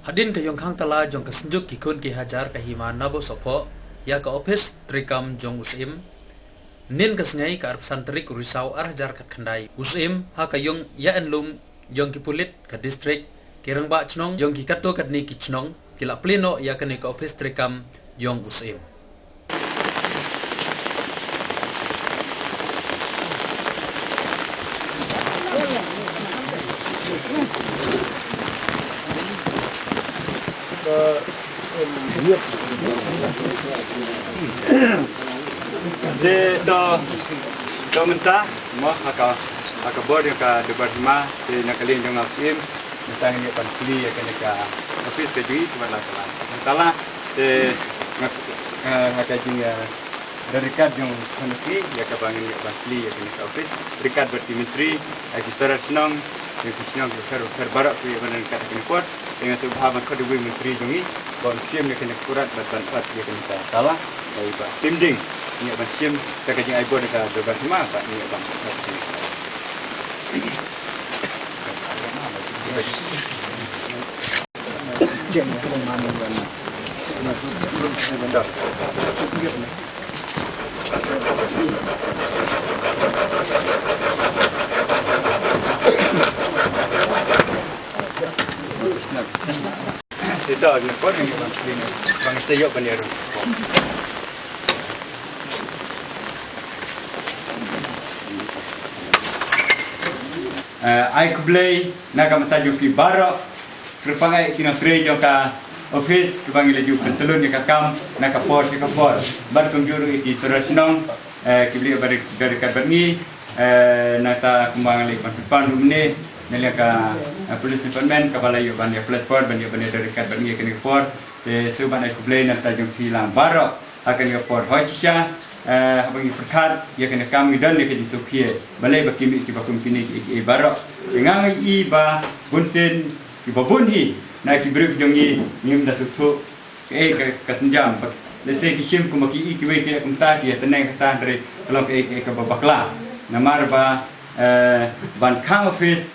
Hadin kayong kang tala jong kasenjuk kikun ki hajar kahima nabo sopo ya ka office trikam jong usim nin kasngai ka arpsan trik risau arhajar kat khandai usim ha kayong ya enlum jong ki pulit ka district kirang ba chnong jong ki katto kat ni ki chnong kila pleno ya ka ni ka office trikam jong usim de do mentah mo aka bor ka department de nakalin jong apim tentang ni pankli ya ka office ka jui tu la tala de ngakajing dari kad jong konsi ya ka bangin ni pankli ya ka office dekat berti menteri ai sarat senang yang senang barak tu ya banan kat ni pot dengan subhaban kod wi menteri jongi bon sim ni kena kurat ban pat ya ka tala ai ba standing ni abang sim tak kajing ai bod dekat department pak ni abang tidak ni kod ni bang tayok baniru ai kublai naga mataju ki baro kerpangai kina free joka office kepangi laju pentelun ka kam naka por bar kunjuru iki sorasnong kibli dari kabarni nata kumbang le depan rumne nelia ka police department ka balayo ban ya platform ban ya dari kabarni kini por suban ai kublai nata jong hilang baro akan ya por hoisha abang perkat ya kena kami dan ke disopie balai bakimi ki bakum kini ki barok dengan i ba bunsen ki babunhi na ki brief jongi nim da sutu ka senjam lese ki sim ku maki i ki we ki kumta ki teneng kata dari kalau ke babakla namar ba ban kang office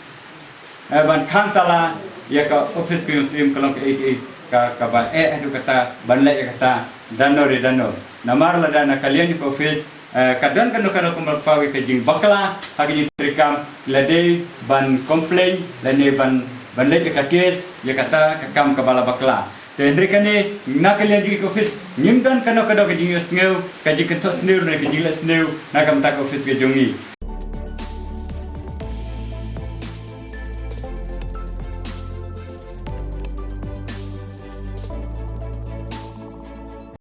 ban kang tala ya ka office ki sim kalau ke ka ba adu kata banlai kata dano namar la dana kalian di office kadang kan kumal pawi ke jing bakla hagi trikam lade ban complain lane ban le ka case ya kata kam kabala bakla te ndrikane na kalian di office nimdan kan ke jing sneu ka jing kentos sneu na ke jing sneu na kam tak office ke jongi